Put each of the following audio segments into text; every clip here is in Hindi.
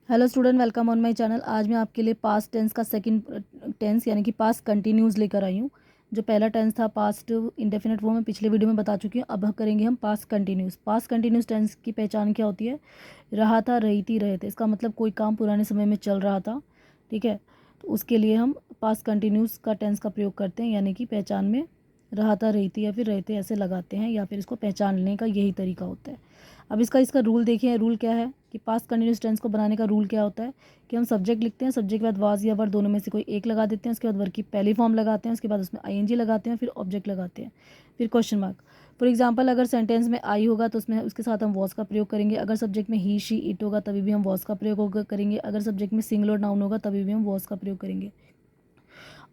Hello student, welcome on my channel. आज मैं आपके लिए पास्ट टेंस का सेकंड टेंस यानी कि पास्ट कंटिन्यूस लेकर आई हूँ। जो पहला टेंस था पास्ट इंडेफिनिट वो मैं पिछले वीडियो में बता चुकी हूँ। अब करेंगे हम past continuous. Past continuous tense की पहचान क्या होती है? रहा था, रही थी, रहे थे। इसका मतलब कोई काम पुराने समय में चल रहा था, ठीक है, तो उसके लिए हम पास्ट कंटिन्यूस का टेंस का प्रयोग करते हैं, यानी कि पहचान में रहा था, रही थी या फिर रहे थे ऐसे लगाते हैं, या फिर इसको पहचानने का यही तरीका होता है। अब इसका रूल देखिए। रूल क्या है कि पास्ट कंटिन्यूस टेंस को बनाने का रूल क्या होता है कि हम सब्जेक्ट लिखते हैं, सब्जेक्ट के बाद वाज या वर दोनों में से कोई एक लगा देते हैं, उसके बाद वर्ब की पहली फॉर्म लगाते हैं, उसके बाद उसमें आईएनजी लगाते हैं, फिर ऑब्जेक्ट लगाते हैं, फिर क्वेश्चन मार्क। फॉर एग्जाम्पल, अगर सेंटेंस में आई होगा तो उसमें उसके साथ हम वॉज का प्रयोग करेंगे। अगर सब्जेक्ट में ही शी इट होगा तभी भी हम वॉज का प्रयोग करेंगे। अगर सब्जेक्ट में सिंगुलर नाउन होगा तभी भी हम वॉज का प्रयोग करेंगे।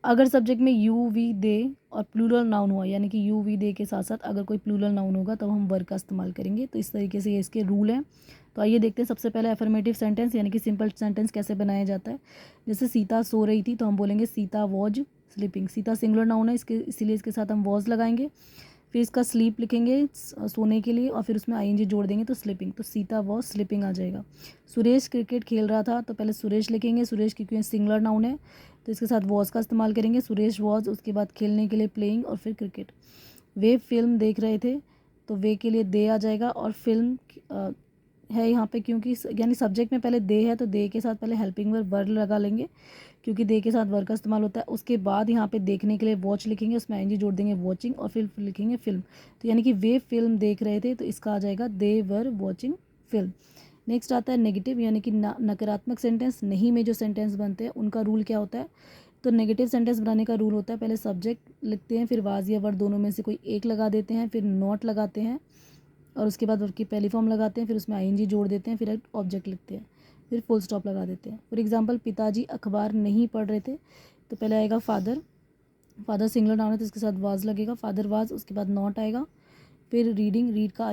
अगर सब्जेक्ट में यू वी दे और प्लूरल नाउन हुआ, यानी कि यू वी दे के साथ साथ अगर कोई प्लूरल नाउन होगा तो हम वर्ग का इस्तेमाल करेंगे। तो इस तरीके से ये इसके रूल हैं। तो आइए देखते हैं सबसे पहले अफर्मेटिव सेंटेंस यानी कि सिंपल सेंटेंस कैसे बनाया जाता है। जैसे सीता सो रही थी तो हम बोलेंगे Sita was sleeping. Sita singular noun है, इसके इसीलिए इसके साथ हम वॉज लगाएंगे। फिर इसका स्लीप लिखेंगे सोने के लिए, और फिर उसमें आईएनजी जोड़ देंगे तो स्लीपिंग, तो सीता वॉज स्लीपिंग आ जाएगा। सुरेश क्रिकेट खेल रहा था तो पहले सुरेश लिखेंगे। सुरेश क्योंकि सिंगुलर नाउन है तो इसके साथ वॉज का इस्तेमाल करेंगे। सुरेश वॉज, उसके बाद खेलने के लिए प्लेइंग, और फिर क्रिकेट। वे फिल्म देख रहे थे तो वे के लिए दे आ जाएगा, और फिल्म है यहाँ पे क्योंकि यानी सब्जेक्ट में पहले दे है तो दे के साथ पहले हेल्पिंग वर्ब लगा लेंगे, क्योंकि दे के साथ वर्ब का इस्तेमाल होता है। उसके बाद यहाँ पे देखने के लिए वॉच लिखेंगे, उसमें आईएनजी जोड़ देंगे वॉचिंग, और फिर लिखेंगे फिल्म। तो यानी कि वे फिल्म देख रहे थे तो इसका आ जाएगा दे वर वॉचिंग फिल्म। नेक्स्ट आता है नेगेटिव यानी कि नकारात्मक सेंटेंस। नहीं में जो सेंटेंस बनते हैं उनका रूल क्या होता है? तो नेगेटिव सेंटेंस बनाने का रूल होता है पहले सब्जेक्ट लिखते हैं, फिर वाज या वर्ड दोनों में से कोई एक लगा देते हैं, फिर नॉट लगाते हैं, और उसके बाद वर्ब की पहली फॉर्म लगाते हैं, फिर उसमें आईएनजी जोड़ देते हैं, फिर ऑब्जेक्ट लिखते हैं, फिर फुल स्टॉप लगा देते हैं। फॉर एग्जांपल, पिताजी अखबार नहीं पढ़ रहे थे तो पहले आएगा फादर। फादर सिंगुलर नाउन है तो इसके साथ वाज लगेगा, फादर वाज, उसके बाद नॉट आएगा। फिर रीडिंग, रीड का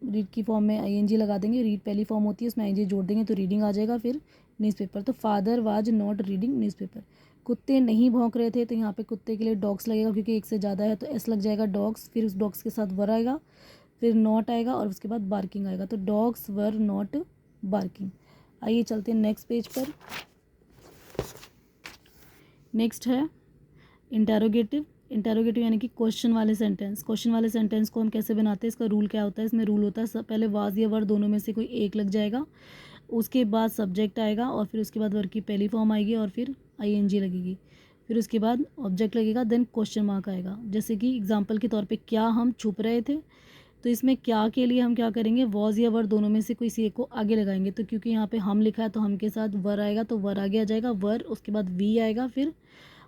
रीड की फॉर्म में आईएनजी लगा देंगे, रीड पहली फॉर्म होती है उसमें आईएनजी जोड़ देंगे तो रीडिंग आ जाएगा। फिर न्यूज़पेपर, तो father was not reading newspaper. कुत्ते नहीं भौंक रहे थे तो यहाँ पे कुत्ते के लिए डॉग्स लगेगा, क्योंकि एक से ज़्यादा है तो एस लग जाएगा डॉग्स, फिर उस डॉग्स के साथ वर आएगा, फिर नॉट आएगा, और उसके बाद बार्किंग आएगा, तो डॉग्स वर नॉट बार्किंग। आइए चलते हैं नेक्स्ट पेज पर। नेक्स्ट है इंटेरोगेटिव। इंटेरोगेटिव यानी कि क्वेश्चन वाले सेंटेंस। क्वेश्चन वाले सेंटेंस को हम कैसे बनाते हैं, इसका रूल क्या होता है? इसमें रूल होता है पहले वाज या वर्ड दोनों में से कोई एक लग जाएगा, उसके बाद सब्जेक्ट आएगा, और फिर उसके बाद वर्ब की पहली फॉर्म आएगी, और फिर आईएनजी लगेगी, फिर उसके बाद ऑब्जेक्ट लगेगा, देन क्वेश्चन मार्क आएगा। जैसे कि एग्जांपल के तौर पे, क्या हम छुप रहे थे? तो इसमें क्या के लिए हम क्या करेंगे, वॉज या वर दोनों में से कोई सी एक को आगे लगाएंगे। तो क्योंकि यहाँ पे हम लिखा है तो हम के साथ वर आएगा, तो वर आगे आ जाएगा वर, उसके बाद वी आएगा, फिर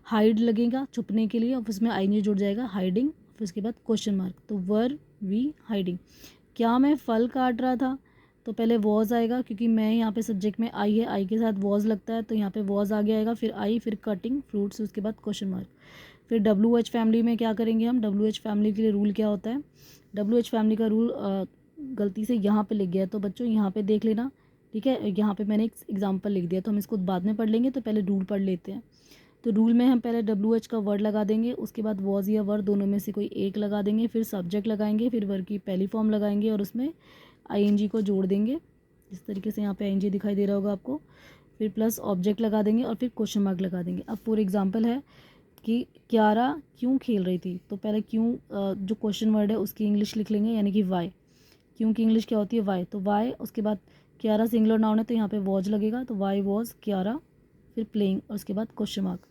हाइड लगेगा छुपने के लिए, और उसमें आईएनजी जुड़ जाएगा हाइडिंग, फिर उसके बाद क्वेश्चन मार्क, तो वर वी हाइडिंग। क्या मैं फल काट रहा था? तो पहले वॉज आएगा, क्योंकि मैं यहाँ पे सब्जेक्ट में आई है, आई के साथ वॉज लगता है तो यहाँ पे वॉज आगे आएगा, फिर आई, फिर कटिंग फ्रूट्स, उसके बाद क्वेश्चन मार्क। फिर डब्ल्यू एच फैमिली में क्या करेंगे हम? डब्ल्यू एच फैमिली के लिए रूल क्या होता है? डब्ल्यू एच फैमिली का रूल गलती से यहाँ पे लिख गया है तो बच्चों यहाँ पे देख लेना, ठीक है। यहाँ पे मैंने एक एग्जाम्पल लिख दिया तो हम इसको बाद में पढ़ लेंगे, तो पहले रूल पढ़ लेते हैं। तो रूल में हम पहले डब्ल्यू एच का वर्ड लगा देंगे, उसके बाद वॉज या वर्ड दोनों में से कोई एक लगा देंगे, फिर सब्जेक्ट लगाएंगे, फिर वर्ड की पहली फॉर्म लगाएंगे, और उसमें आईएनजी को जोड़ देंगे, इस तरीके से यहाँ पे आईएनजी दिखाई दे रहा होगा आपको। फिर प्लस ऑब्जेक्ट लगा देंगे, और फिर क्वेश्चन मार्क लगा देंगे। अब फॉर एग्जांपल है कि क्यारा क्यों खेल रही थी, तो पहले क्यों जो क्वेश्चन वर्ड है उसकी इंग्लिश लिख लेंगे, यानी कि वाई। क्यों की इंग्लिश क्या होती है? वाई, तो वाई, उसके बाद क्यारा सिंगुलर नाउन है तो यहाँ पे वॉज लगेगा, तो वाई वॉज क्यारा, फिर प्लेइंग, और उसके बाद क्वेश्चन मार्क।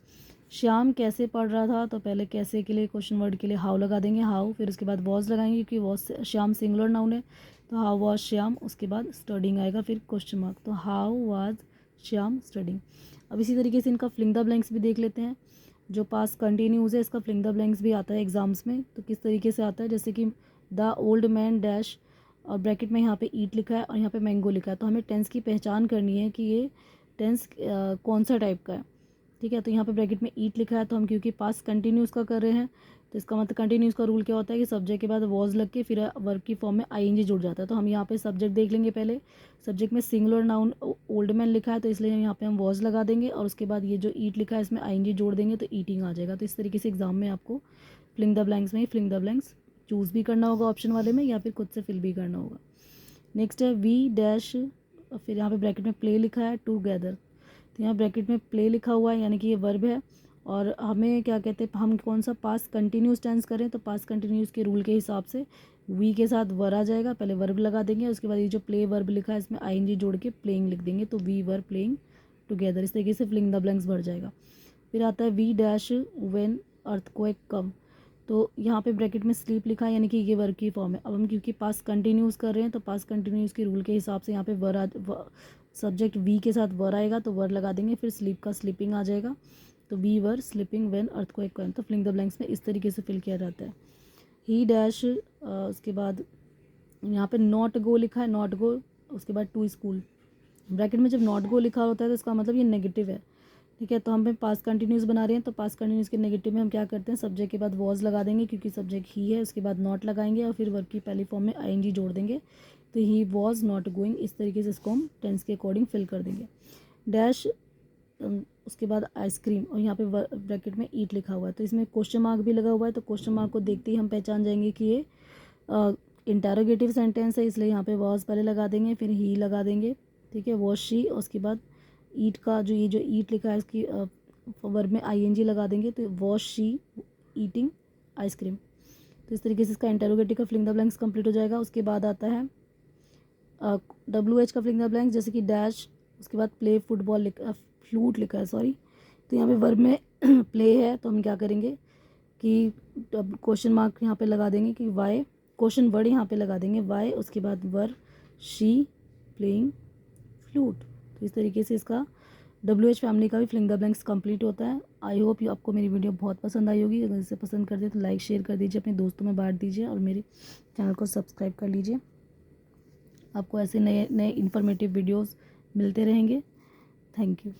श्याम कैसे पढ़ रहा था, तो पहले कैसे के लिए क्वेश्चन वर्ड के लिए हाउ लगा देंगे, हाउ, फिर उसके बाद वॉज लगाएंगे क्योंकि वॉज श्याम सिंगुलर नाउन है, तो हाउ वॉज श्याम, उसके बाद स्टडिंग आएगा, फिर क्वेश्चन मार्क, तो हाउ वाज श्याम स्टडिंग। अब इसी तरीके से इनका फिलिंग द ब्लैंक्स भी देख लेते हैं। जो पास कंटिन्यूज है इसका फिलिंग द ब्लैंक्स भी आता है एग्जाम्स में, तो किस तरीके से आता है, जैसे कि द ओल्ड मैन डैश, और ब्रैकेट में यहाँ पे ईट लिखा है और यहाँ पे मैंगो लिखा है, तो हमें टेंस की पहचान करनी है कि ये टेंस कौन सा टाइप का है, ठीक है। तो यहाँ पे ब्रैकेट में ईट लिखा है तो हम क्योंकि पास कंटिन्यूस का कर रहे हैं तो इसका मतलब कंटिन्यूस का रूल क्या होता है कि सब्जेक्ट के बाद वॉज लग के फिर वर्ब की फॉर्म में आईएनजी जुड़ जाता है। तो हम यहाँ पे सब्जेक्ट देख लेंगे पहले। सब्जेक्ट में सिंगुलर नाउन ओल्ड मैन लिखा है तो इसलिए हम यहाँ पे हम वॉज लगा देंगे, और उसके बाद ये जो ईट लिखा है इसमें आईएनजी जोड़ देंगे तो ईटिंग आ जाएगा। तो इस तरीके से एग्जाम में आपको फिलिंग द ब्लैंक्स में ही फिलिंग द ब्लैंक्स चूज़ भी करना होगा ऑप्शन वाले में, या फिर खुद से फिल भी करना होगा। नेक्स्ट है वी डैश फिर यहाँ पे ब्रैकेट में प्ले लिखा है टुगेदर, तो यहाँ ब्रैकेट में प्ले लिखा हुआ है यानी कि ये वर्ब है। और हमें क्या कहते हैं, हम कौन सा पास्ट कंटिन्यूस टेंस करें, तो पास्ट कंटिन्यूस के रूल के हिसाब से वी के साथ वर आ जाएगा, पहले वर्ब लगा देंगे, उसके बाद ये जो प्ले वर्ब लिखा है इसमें आईएनजी जोड़ के प्लेइंग लिख देंगे, तो वी वर प्लेइंग टुगेदर। इस तरीके से फिलिंग द ब्लैंक्स भर जाएगा। फिर आता है we dash when earthquake come, तो यहाँ पे ब्रैकेट में स्लीप लिखा है यानी कि ये वर्ब की फॉर्म है। अब हम क्योंकि पास्ट कंटिन्यूस कर रहे हैं तो पास्ट कंटिन्यूस के रूल के हिसाब से यहाँ पे सब्जेक्ट वी के साथ वर आएगा तो वर लगा देंगे, फिर स्लीप का स्लीपिंग आ जाएगा, तो we were sleeping when earthquake come. तो फिलिंग द ब्लैंक्स में इस तरीके से फिल किया जाता है। ही डैश, उसके बाद यहाँ पे नॉट गो लिखा है, नॉट गो, उसके बाद टू स्कूल। ब्रैकेट में जब नॉट गो लिखा होता है तो इसका मतलब ये नेगेटिव है, ठीक है। तो हम पास्ट कंटिन्यूस बना रहे हैं तो पास्ट कंटिन्यूस के नेगेटिव में हम क्या करते हैं, सब्जेक्ट के बाद वॉज लगा देंगे क्योंकि सब्जेक्ट ही है, उसके बाद नॉट लगाएंगे और फिर वर्ब की पहली फॉर्म में आईएनजी जोड़ देंगे, तो ही वॉज नॉट गोइंग। इस तरीके से इसको हम टेंस के अकॉर्डिंग फिल कर देंगे। डैश, उसके बाद आइसक्रीम, और यहाँ पे ब्रैकेट में ईट लिखा हुआ है, तो इसमें क्वेश्चन मार्क भी लगा हुआ है, तो क्वेश्चन मार्क को देखते ही हम पहचान जाएंगे कि ये इंटरोगेटिव सेंटेंस है, इसलिए यहाँ पे वॉज पहले लगा देंगे, फिर ही लगा देंगे, ठीक है, वॉज शी, और उसके बाद ईट का जो ये जो ईट लिखा है इसकी वर्ब में आईएनजी लगा देंगे, तो वॉज शी ईटिंग आइसक्रीम। तो इस तरीके से इसका इंटरोगेटिव का फिलिंग द ब्लैंक्स कंप्लीट हो जाएगा। उसके बाद आता है WH का फिलिंग द ब्लैंक्स, जैसे कि डैश, उसके बाद प्ले फुटबॉल फ्लूट लिखा है, सॉरी, तो यहाँ पे वर्ब में प्ले है, तो हम क्या करेंगे कि क्वेश्चन मार्क यहाँ पे लगा देंगे कि वाई, क्वेश्चन वर्ड यहाँ पे लगा देंगे वाई, उसके बाद वर शी प्लेइंग फ्लूट। तो इस तरीके से इसका WH फैमिली का भी फिलिंग द ब्लैंक्स कंप्लीट होता है। आई होप आपको मेरी वीडियो बहुत पसंद आई होगी। अगर इसे पसंद कर दे तो लाइक शेयर कर दीजिए, अपने दोस्तों में बांट दीजिए और मेरे चैनल को सब्सक्राइब कर लीजिए। आपको ऐसे नए नए इन्फॉर्मेटिव वीडियोस मिलते रहेंगे। Thank you.